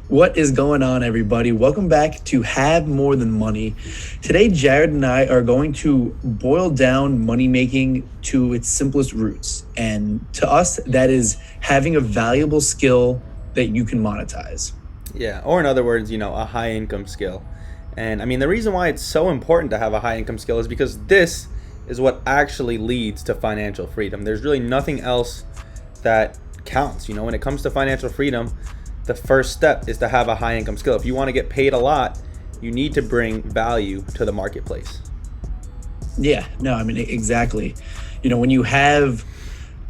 What is going on, everybody? Welcome back to Have More Than Money. Today, Jared and I are going to boil down money making to its simplest roots. And to us, that is having a valuable skill that you can monetize. Yeah, or in other words, a high income skill. And I mean, the reason why it's so important to have a high income skill is because this is what actually leads to financial freedom. There's really nothing else that counts. When it comes to financial freedom, the first step is to have a high income skill. If you want to get paid a lot, you need to bring value to the marketplace. Yeah, no, I mean, exactly. When you have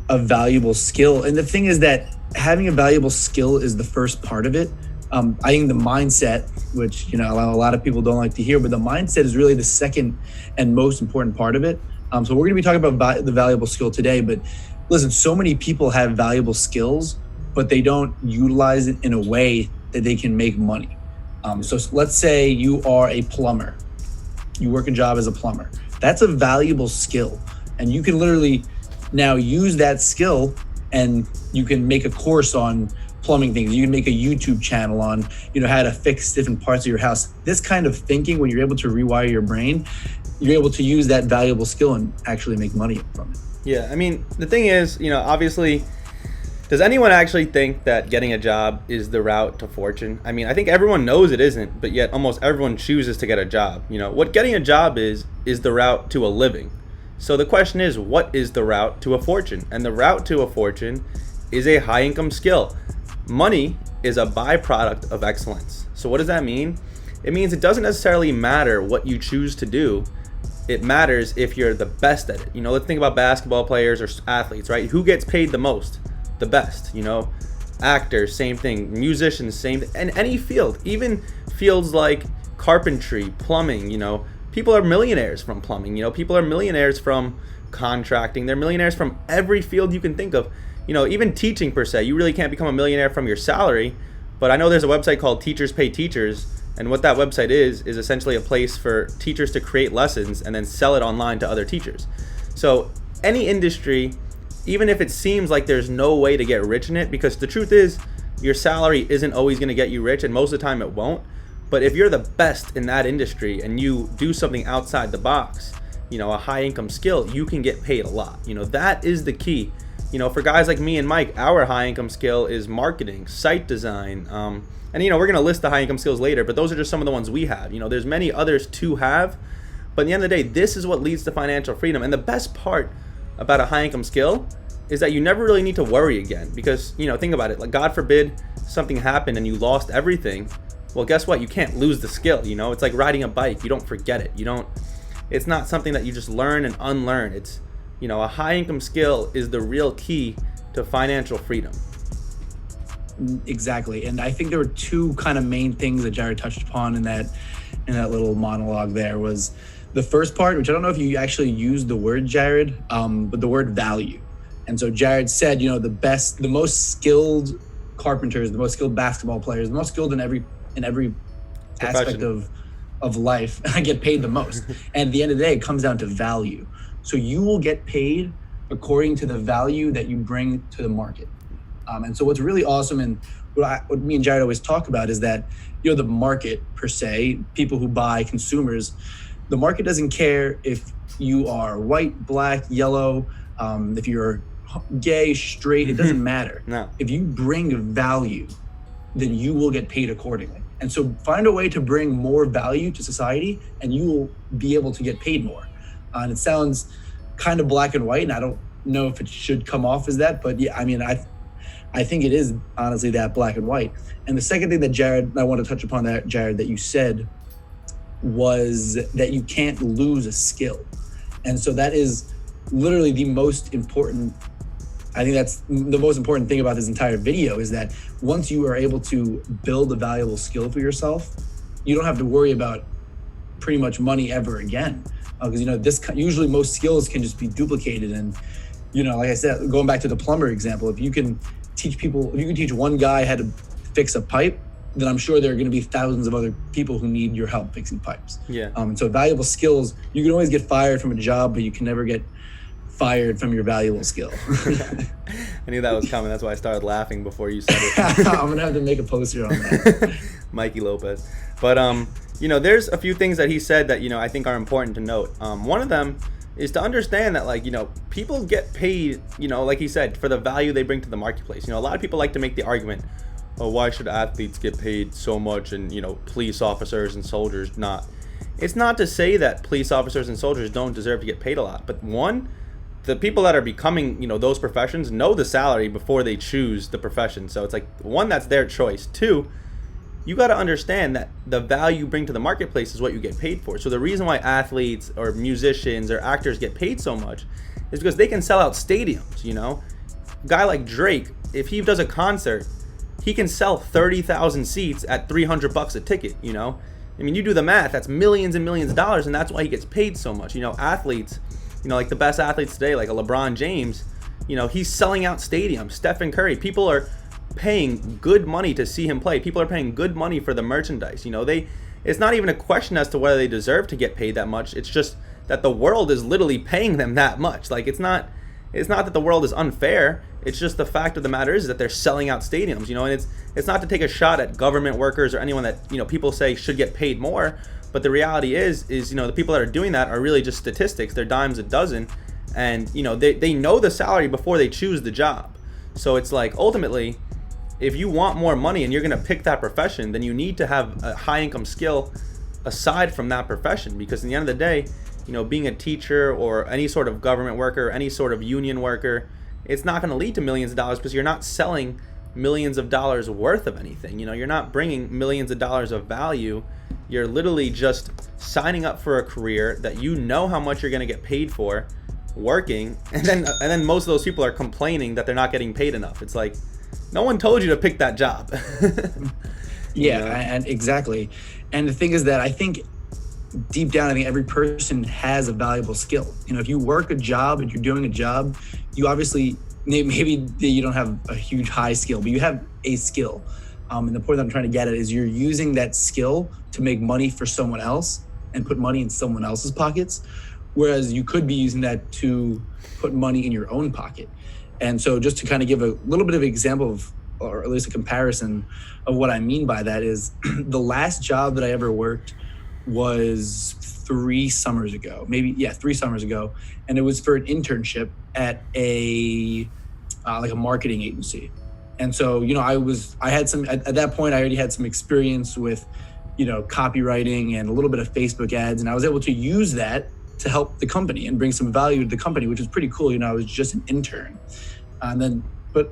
a valuable skill, and the thing is that having a valuable skill is the first part of it. I think the mindset, which a lot of people don't like to hear, but the mindset is really the second and most important part of it. So we're going to be talking about the valuable skill today. But listen, so many people have valuable skills, but they don't utilize it in a way that they can make money. So let's say you are a plumber. You work a job as a plumber. That's a valuable skill, and you can literally now use that skill, and you can make a course on plumbing things. You can make a YouTube channel on, how to fix different parts of your house. This kind of thinking, when you're able to rewire your brain, you're able to use that valuable skill and actually make money from it. Yeah, I mean, the thing is, obviously, does anyone actually think that getting a job is the route to fortune? I mean, I think everyone knows it isn't, but yet almost everyone chooses to get a job. What getting a job is the route to a living. So the question is, what is the route to a fortune? And the route to a fortune is a high income skill. Money is a byproduct of excellence. So what does that mean? It means it doesn't necessarily matter what you choose to do. It matters if you're the best at it. Let's think about basketball players or athletes, right? Who gets paid the most? The best. Actors, same thing. Musicians, same thing. And any field, even fields like carpentry, plumbing, people are millionaires from plumbing. People are millionaires from contracting. They're millionaires from every field you can think of. Even teaching per se, you really can't become a millionaire from your salary. But I know there's a website called Teachers Pay Teachers, and what that website is essentially a place for teachers to create lessons and then sell it online to other teachers. So any industry, even if it seems like there's no way to get rich in it, because the truth is your salary isn't always going to get you rich, and most of the time it won't. But if you're the best in that industry and you do something outside the box, a high income skill, you can get paid a lot. That is the key. For guys like me and Mike, our high income skill is marketing, site design, and we're going to list the high income skills later, but those are just some of the ones we have. There's many others to have, but at the end of the day, this is what leads to financial freedom. And the best part about a high income skill is that you never really need to worry again, because think about it, like God forbid something happened and you lost everything. Well, guess what? You can't lose the skill. It's like riding a bike. You don't forget it. It's not something that you just learn and unlearn. It's a high income skill is the real key to financial freedom. Exactly. And I think there were two kind of main things that Jared touched upon in that little monologue. There was the first part, which I don't know if you actually used the word, Jared, but the word value. And so Jared said, the most skilled carpenters, the most skilled basketball players, the most skilled in every aspect of life get paid the most. And at the end of the day, it comes down to value. So you will get paid according to the value that you bring to the market. And so what's really awesome, and what me and Jared always talk about, is that the market per se, people who buy, consumers, the market doesn't care if you are white, black, yellow, if you're gay, straight, it doesn't matter. No. If you bring value, then you will get paid accordingly. And so find a way to bring more value to society, and you will be able to get paid more. And it sounds kind of black and white, and I don't know if it should come off as that, but yeah, I mean, I think it is honestly that black and white. And the second thing that I want to touch upon that, Jared, that you said was that you can't lose a skill. And so that is literally the most important. I think that's the most important thing about this entire video, is that once you are able to build a valuable skill for yourself, you don't have to worry about pretty much money ever again. Because usually most skills can just be duplicated. And like I said, going back to the plumber example, if you can teach one guy how to fix a pipe, then I'm sure there are going to be thousands of other people who need your help fixing pipes. Yeah. So valuable skills, you can always get fired from a job, but you can never get fired from your valuable skill. I knew that was coming. That's why I started laughing before you said it. I'm gonna have to make a poster on that. Mikey Lopez. But there's a few things that he said that I think are important to note. One of them is to understand that people get paid, like he said, for the value they bring to the marketplace. A lot of people like to make the argument, oh, why should athletes get paid so much and police officers and soldiers not? It's not to say that police officers and soldiers don't deserve to get paid a lot, but one, the people that are becoming those professions know the salary before they choose the profession. So it's like, one, that's their choice. Two, you got to understand that the value you bring to the marketplace is what you get paid for. So the reason why athletes or musicians or actors get paid so much is because they can sell out stadiums. A guy like Drake, if he does a concert, he can sell 30,000 seats at $300 a ticket. I mean, you do the math, that's millions and millions of dollars, and that's why he gets paid so much. Athletes, like the best athletes today, like a LeBron James, he's selling out stadiums. Stephen Curry, people are paying good money to see him play. People are paying good money for the merchandise. It's not even a question as to whether they deserve to get paid that much. It's just that the world is literally paying them that much. It's not that the world is unfair. It's just the fact of the matter is that they're selling out stadiums, and it's not to take a shot at government workers or anyone that, people say should get paid more. But the reality is the people that are doing that are really just statistics. They're dimes a dozen. And, they know the salary before they choose the job. So it's like, ultimately, if you want more money and you're going to pick that profession, then you need to have a high income skill aside from that profession. Because in the end of the day, being a teacher or any sort of government worker, any sort of union worker, it's not going to lead to millions of dollars because you're not selling millions of dollars worth of anything. You're not bringing millions of dollars of value. You're literally just signing up for a career that how much you're going to get paid for working. And then most of those people are complaining that they're not getting paid enough. It's like, no one told you to pick that job. And exactly. And the thing is that I think deep down, I think every person has a valuable skill. If you work a job and you're doing a job, you obviously, maybe you don't have a huge high skill, but you have a skill. And the point that I'm trying to get at is you're using that skill to make money for someone else and put money in someone else's pockets. Whereas you could be using that to put money in your own pocket. And so just to kind of give a little bit of an example of, or at least a comparison of what I mean by that is the last job that I ever worked was 3 summers ago, 3 summers ago. And it was for an internship at a marketing agency. And so, I had some, at that point, I already had some experience with, copywriting and a little bit of Facebook ads. And I was able to use that to help the company and bring some value to the company, which was pretty cool. I was just an intern. But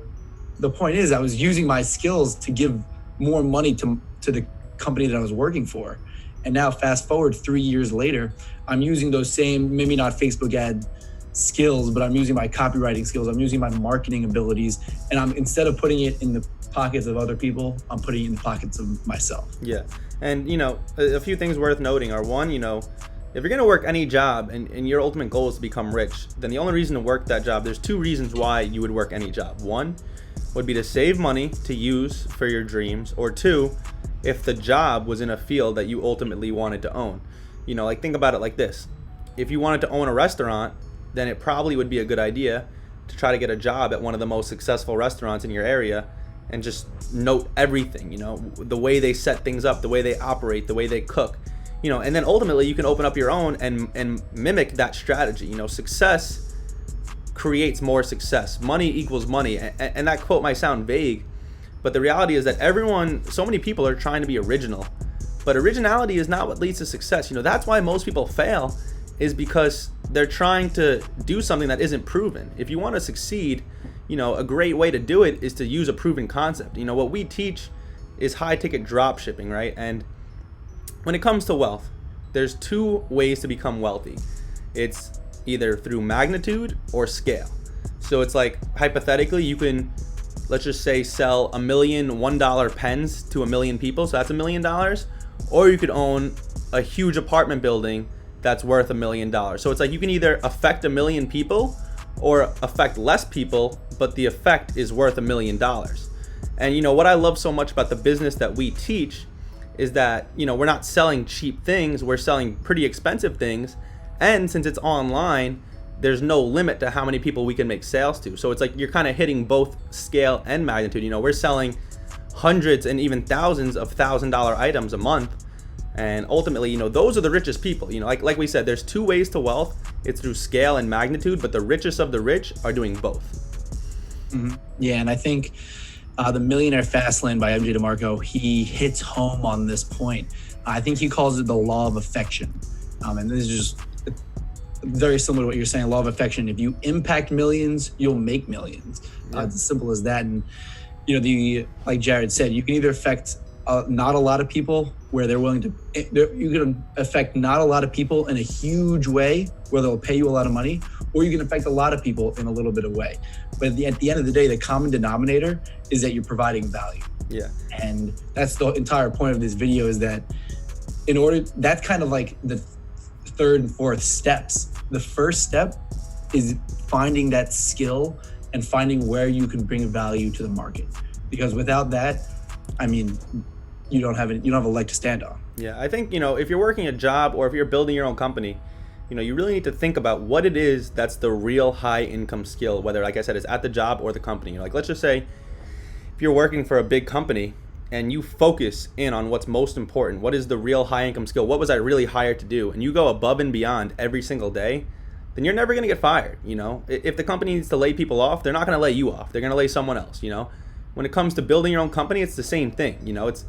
the point is I was using my skills to give more money to the company that I was working for. And now fast forward 3 years later, I'm using those same, maybe not Facebook ad skills, but I'm using my copywriting skills. I'm using my marketing abilities. And I'm, instead of putting it in the pockets of other people, I'm putting it in the pockets of myself. Yeah. And, a few things worth noting are, one, if you're going to work any job and your ultimate goal is to become rich, then the only reason to work that job, there's 2 reasons why you would work any job. One would be to save money to use for your dreams, or 2, if the job was in a field that you ultimately wanted to own. Think about it like this. If you wanted to own a restaurant, then it probably would be a good idea to try to get a job at one of the most successful restaurants in your area and just note everything, the way they set things up, the way they operate, the way they cook. And then ultimately you can open up your own and mimic that strategy. Success creates more success. Money equals money. And that quote might sound vague, but the reality is that so many people are trying to be original, but originality is not what leads to success. That's why most people fail, is because they're trying to do something that isn't proven. If you want to succeed, a great way to do it is to use a proven concept. What we teach is high ticket drop shipping, right? And when it comes to wealth, there's 2 ways to become wealthy. It's either through magnitude or scale. So it's like, hypothetically, you can, let's just say, sell 1 million $1 pens to 1 million people. So that's $1 million. Or you could own a huge apartment building that's worth $1 million. So it's like you can either affect 1 million people or affect less people, but the effect is worth $1 million. And what I love so much about the business that we teach is that, we're not selling cheap things, we're selling pretty expensive things. And since it's online, there's no limit to how many people we can make sales to. So it's like you're kind of hitting both scale and magnitude. You know, we're selling hundreds and even thousands of $1,000 items a month. And ultimately, you know, those are the richest people. You know, like we said, there's two ways to wealth. It's through scale and magnitude, but the richest of the rich are doing both. Mm-hmm. Yeah, and I think the Millionaire Fastlane by MJ DeMarco, he hits home on this point. I think he calls it the law of affection. And this is just very similar to what you're saying, law of affection. If you impact millions, you'll make millions. It's as simple as that. And, you know, like Jared said, you can either affect not a lot of people where they're willing to, you can affect not a lot of people in a huge way where they'll pay you a lot of money, or you can affect a lot of people in a little bit of way. But at the end of the day, the common denominator is that you're providing value. Yeah. And that's the entire point of this video, is that that's kind of like the third and fourth steps. The first step is finding that skill and finding where you can bring value to the market. Because without that, I mean, you don't have a leg to stand on. Yeah, I think, you know, if you're working a job or if you're building your own company, you know, you really need to think about what it is that's the real high income skill, whether, like I said, it's at the job or the company. You know, like, let's just say if you're working for a big company and you focus in on what's most important, what is the real high income skill, what was I really hired to do, and you go above and beyond every single day, then you're never going to get fired. You know, if the company needs to lay people off, they're not going to lay you off. They're going to lay someone else. You know, when it comes to building your own company, it's the same thing. You know, it's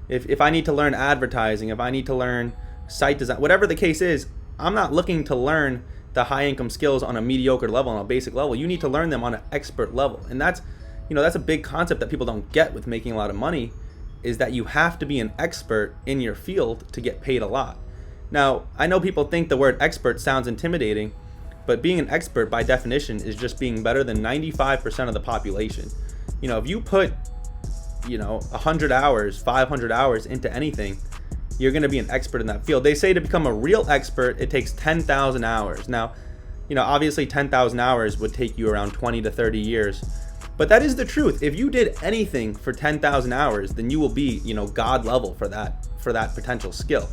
if I need to learn advertising, if I need to learn site design, whatever the case is, I'm not looking to learn the high income skills on a mediocre level, on a basic level. You need to learn them on an expert level. And that's, you know, that's a big concept that people don't get with making a lot of money, is that you have to be an expert in your field to get paid a lot. Now, I know people think the word expert sounds intimidating, but being an expert by definition is just being better than 95% of the population. You know, if you put, you know, 100 hours, 500 hours into anything, you're going to be an expert in that field. They say to become a real expert, it takes 10,000 hours. Now, you know, obviously 10,000 hours would take you around 20 to 30 years. But that is the truth. If you did anything for 10,000 hours, then you will be, you know, God level for that potential skill.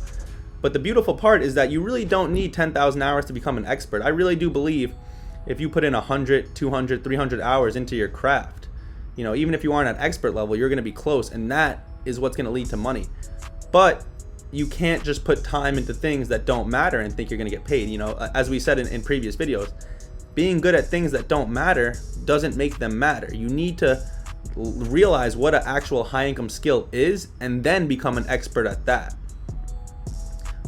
But the beautiful part is that you really don't need 10,000 hours to become an expert. I really do believe if you put in 100, 200, 300 hours into your craft, you know, even if you aren't at expert level, you're going to be close, and that is what's going to lead to money. But you can't just put time into things that don't matter and think you're going to get paid. You know, as we said in previous videos, being good at things that don't matter doesn't make them matter. You need to realize what an actual high income skill is and then become an expert at that.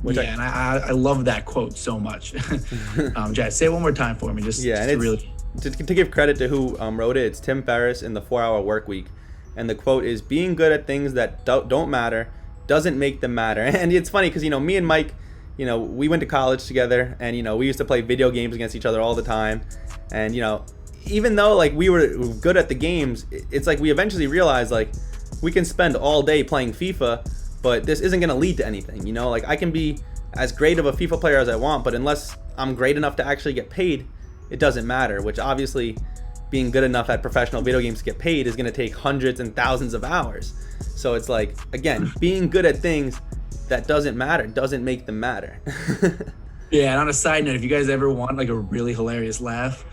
And I love that quote so much. Jay, say it one more time for me. To give credit to who wrote it, it's Tim Ferriss in the 4-Hour Workweek. And the quote is, being good at things that don't matter doesn't make them matter. And it's funny because, you know, me and Mike, you know, we went to college together, and, you know, we used to play video games against each other all the time. And, you know, even though like we were good at the games, it's like we eventually realized like we can spend all day playing FIFA, but this isn't going to lead to anything. You know, like I can be as great of a FIFA player as I want, but unless I'm great enough to actually get paid, it doesn't matter, which obviously being good enough at professional video games to get paid is going to take hundreds and thousands of hours. So it's like, again, being good at things that doesn't matter doesn't make them matter. Yeah, and on a side note, if you guys ever want like a really hilarious laugh,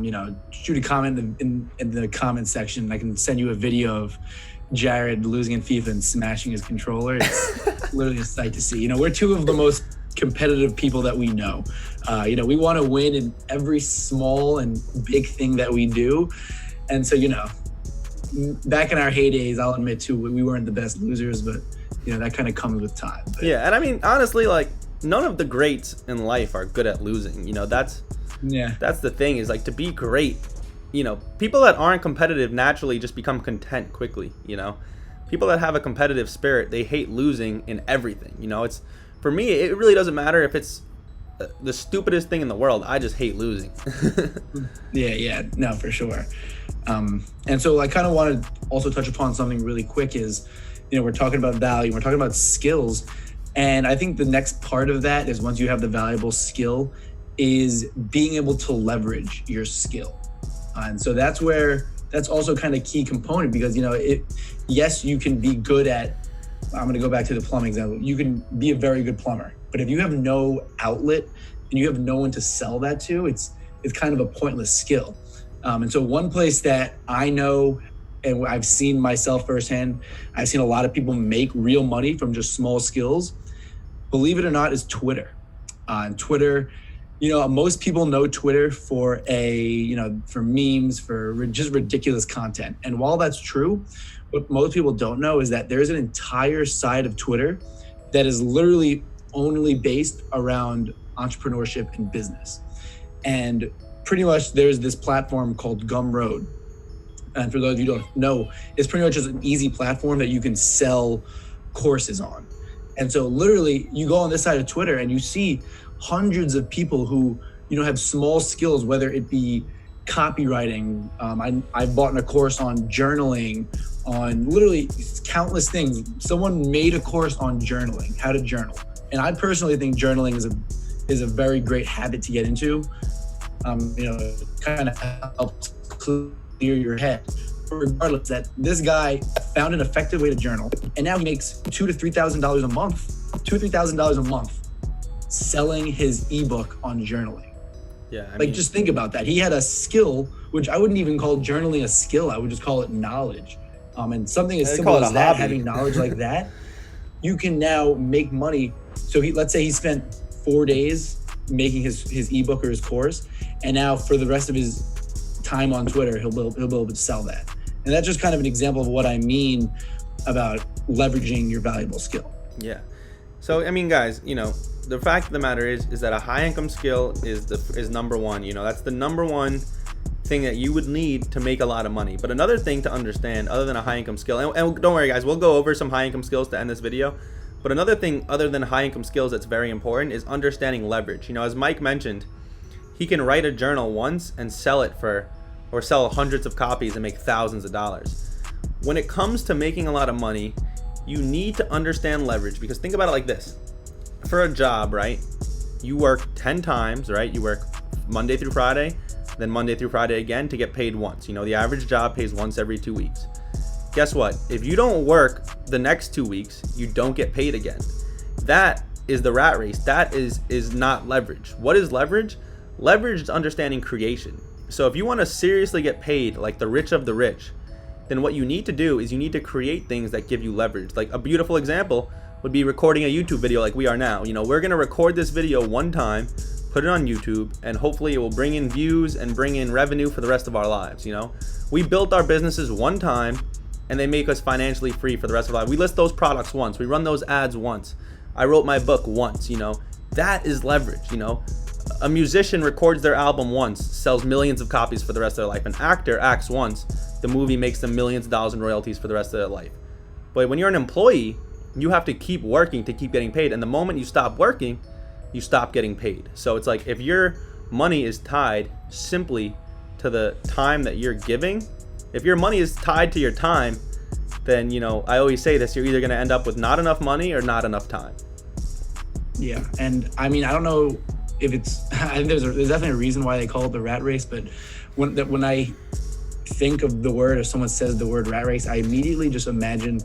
you know, shoot a comment in the comment section. I can send you a video of Jared losing in FIFA and smashing his controller. It's literally a sight to see. You know, we're two of the most competitive people that we know. You know, we want to win in every small and big thing that we do. And so, you know, back in our heydays, I'll admit too, we weren't the best losers, but you know, that kind of comes with time. But, yeah, and I mean, honestly, like none of the greats in life are good at losing. You know, that's the thing, is like to be great, you know, people that aren't competitive naturally just become content quickly. You know, people that have a competitive spirit, they hate losing in everything. You know, it's, for me, it really doesn't matter if it's the stupidest thing in the world. I just hate losing. Yeah, no, for sure. And so I kind of want to also touch upon something really quick is, you know, we're talking about value, we're talking about skills. And I think the next part of that is, once you have the valuable skill, is being able to leverage your skill. And so that's also kind of key component, because, you know, yes, you can be good at, I'm going to go back to the plumbing example. You can be a very good plumber, but if you have no outlet and you have no one to sell that to, it's kind of a pointless skill. And so one place that I know, and I've seen myself firsthand, I've seen a lot of people make real money from just small skills, believe it or not, is Twitter. On Twitter, most people know Twitter for for memes, for just ridiculous content. And while that's true, what most people don't know is that there's an entire side of Twitter that is literally only based around entrepreneurship and business. And pretty much there's this platform called Gumroad. And for those of you who don't know, it's pretty much just an easy platform that you can sell courses on. And so literally you go on this side of Twitter and you see hundreds of people who, have small skills, whether it be copywriting. I bought a course on journaling, on literally countless things. Someone made a course on journaling, how to journal. And I personally think journaling is a very great habit to get into. It kind of helps clear your head. Regardless, that this guy found an effective way to journal, and now he makes $2,000 to $3,000 a month selling his ebook on journaling. Yeah, just think about that. He had a skill, which I wouldn't even call journaling a skill. I would just call it knowledge. And something as simple as that, having knowledge like that, you can now make money. So let's say he spent 4 days making his ebook or his course, and now for the rest of his time on Twitter, he'll be able to sell that. And that's just kind of an example of what I mean about leveraging your valuable skill. Yeah. So guys, the fact of the matter is that a high income skill is number one. That's the number one thing that you would need to make a lot of money. But another thing to understand, other than a high income skill, and don't worry guys, we'll go over some high income skills to end this video. But another thing other than high income skills that's very important is understanding leverage. As Mike mentioned, he can write a journal once and sell hundreds of copies and make thousands of dollars. When it comes to making a lot of money, you need to understand leverage, because think about it like this. For a job, right? You work 10 times, right? You work Monday through Friday, then Monday through Friday again to get paid once. The average job pays once every 2 weeks. Guess what? If you don't work the next 2 weeks, you don't get paid again. That is the rat race. That is not leverage. What is leverage? Leverage is understanding creation. So if you want to seriously get paid like the rich of the rich, then what you need to do is you need to create things that give you leverage. Like a beautiful example would be recording a YouTube video like we are now. We're going to record this video one time, put it on YouTube, and hopefully it will bring in views and bring in revenue for the rest of our lives. We built our businesses one time and they make us financially free for the rest of our life. We list those products once, we run those ads once. I wrote my book once, that is leverage. A musician records their album once, sells millions of copies for the rest of their life. An actor acts once, the movie makes them millions of dollars in royalties for the rest of their life. But when you're an employee, you have to keep working to keep getting paid. And the moment you stop working, you stop getting paid. So it's like if your money is tied simply to the time that you're giving, if your money is tied to your time, then, I always say this, you're either going to end up with not enough money or not enough time. Yeah. And I don't know if I think there's definitely a reason why they call it the rat race, but when I think of the word, or someone says the word rat race, I immediately just imagine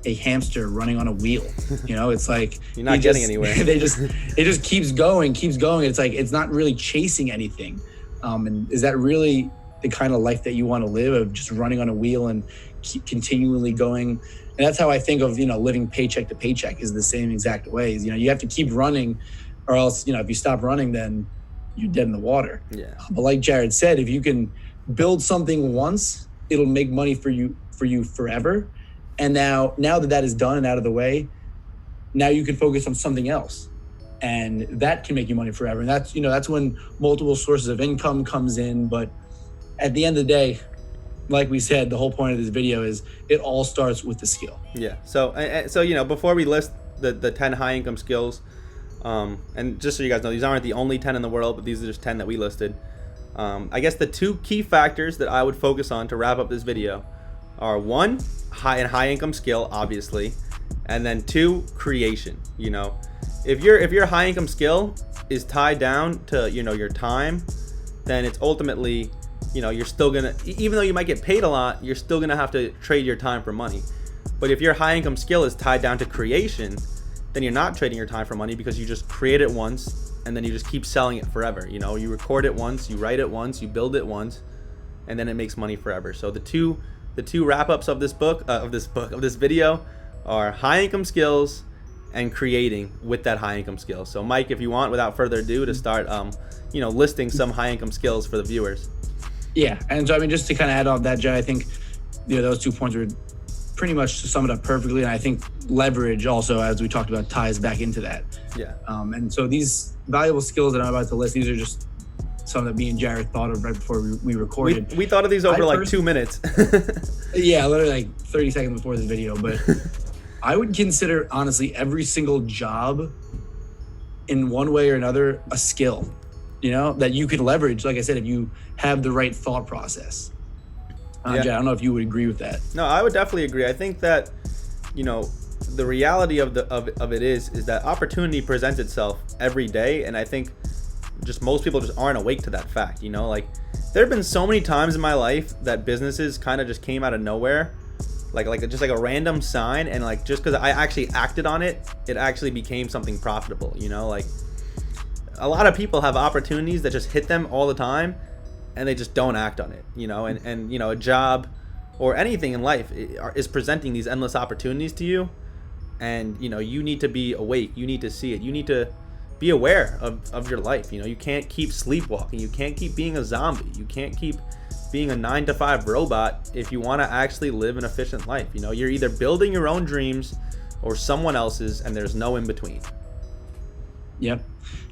a hamster running on a wheel. It's like you're not getting anywhere. It just keeps going. It's like it's not really chasing anything. And is that really the kind of life that you want to live, of just running on a wheel and keep continually going? And that's how I think of living paycheck to paycheck, is the same exact ways. You have to keep running, or else if you stop running, then you're dead in the water. Yeah. But like Jared said, if you can build something once, it'll make money for you forever. And now that is done and out of the way, now you can focus on something else, and that can make you money forever. And that's when multiple sources of income comes in. But at the end of the day, like we said, the whole point of this video is it all starts with the skill. Yeah. So before we list the 10 high income skills, and just so you guys know, these aren't the only 10 in the world, but these are just 10 that we listed. I guess the two key factors that I would focus on to wrap up this video are: one, high income skill, obviously, and then two, creation. If your high income skill is tied down to your time, then it's ultimately you're still gonna, even though you might get paid a lot, you're still gonna have to trade your time for money. But if your high income skill is tied down to creation, then you're not trading your time for money, because you just create it once and then you just keep selling it forever. You know, you record it once, you write it once, you build it once, and then it makes money forever. So the two wrap-ups of this video are high income skills and creating with that high income skill. So Mike, if you want, without further ado, to start listing some high income skills for the viewers. Yeah, and so I mean, just to kind of add on that, Jay, I think those 2 points were pretty much to sum it up perfectly, and I think leverage also, as we talked about, ties back into that. Yeah. And so these valuable skills that I'm about to list, these are just some that me and Jared thought of right before we recorded. We thought of these over like 2 minutes. Yeah, literally like 30 seconds before the video. But I would consider, honestly, every single job in one way or another a skill, that you can leverage, like I said, if you have the right thought process. Yeah. Jared, I don't know if you would agree with that. No, I would definitely agree. I think that, the reality of it is that opportunity presents itself every day, and I think just most people just aren't awake to that fact. Like there have been so many times in my life that businesses kind of just came out of nowhere, like a random sign, and like just because I actually acted on it, it actually became something profitable. Like a lot of people have opportunities that just hit them all the time, and they just don't act on it. And a job or anything in life is presenting these endless opportunities to you, and you need to be awake. You need to see it. You need to be aware of your life. You can't keep sleepwalking. You can't keep being a zombie. You can't keep being a 9-to-5 robot if you want to actually live an efficient life. You're either building your own dreams or someone else's, and there's no in between. Yep.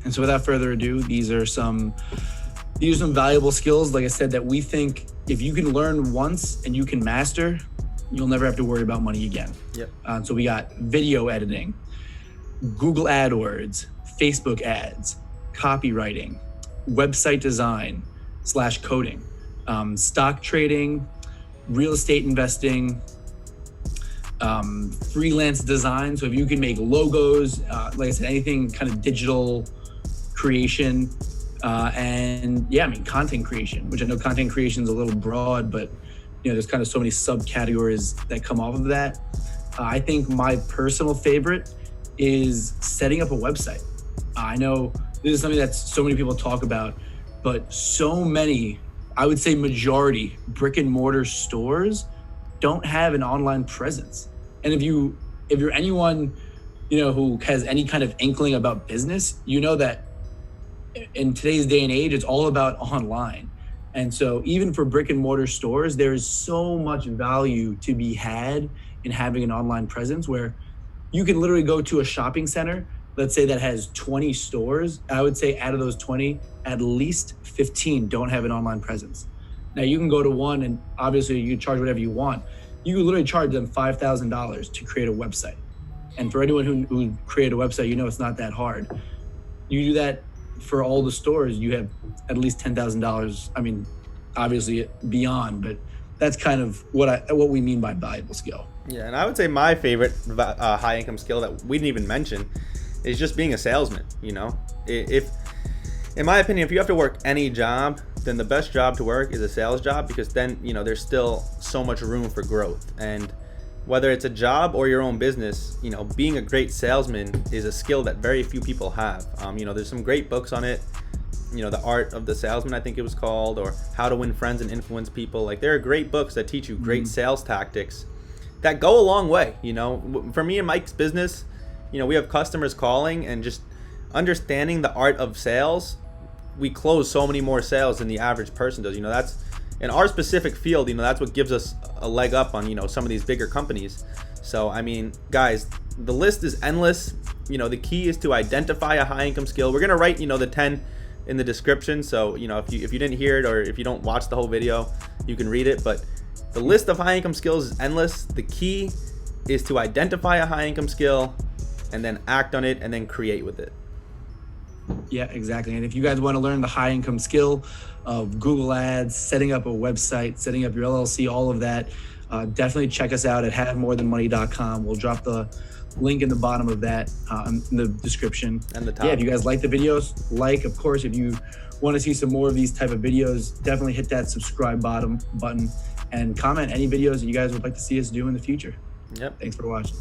And so without further ado, these are some valuable skills, like I said, that we think if you can learn once and you can master, you'll never have to worry about money again. Yep. So we got video editing, Google AdWords, Facebook ads, copywriting, website design / coding, stock trading, real estate investing, freelance design. So if you can make logos, like I said, anything kind of digital creation, and content creation, which I know content creation is a little broad, but there's kind of so many subcategories that come off of that. I think my personal favorite is setting up a website. I know this is something that so many people talk about, but so many, I would say majority, brick and mortar stores don't have an online presence. And if you're anyone, who has any kind of inkling about business, that in today's day and age, it's all about online. And so even for brick and mortar stores, there is so much value to be had in having an online presence where you can literally go to a shopping center, let's say that has 20 stores. I would say out of those 20, at least 15 don't have an online presence. Now you can go to one and obviously you charge whatever you want. You can literally charge them $5,000 to create a website. And for anyone who create a website, it's not that hard. You do that for all the stores, you have at least $10,000. I mean, obviously beyond, but that's kind of what we mean by valuable skill. Yeah, and I would say my favorite high income skill that we didn't even mention is just being a salesman. If in my opinion, if you have to work any job, then the best job to work is a sales job, because then there's still so much room for growth. And whether it's a job or your own business, being a great salesman is a skill that very few people have. There's some great books on it. The Art of the Salesman, I think it was called, or How to Win Friends and Influence People. Like, there are great books that teach you great sales tactics that go a long way. For me and Mike's business, we have customers calling, and just understanding the art of sales, we close so many more sales than the average person does. That's in our specific field, that's what gives us a leg up on, some of these bigger companies. So, I mean, guys, the list is endless. The key is to identify a high income skill. We're going to write, the 10 in the description. So, if you didn't hear it, or if you don't watch the whole video, you can read it. But the list of high income skills is endless. The key is to identify a high income skill and then act on it and then create with it. Yeah, exactly. And if you guys want to learn the high income skill of Google Ads, setting up a website, setting up your LLC, all of that, definitely check us out at havemorethanmoney.com. We'll drop the link in the bottom of that in the description. And the top. Yeah, if you guys like the videos, of course, if you want to see some more of these type of videos, definitely hit that subscribe button and comment any videos that you guys would like to see us do in the future. Yep. Thanks for watching.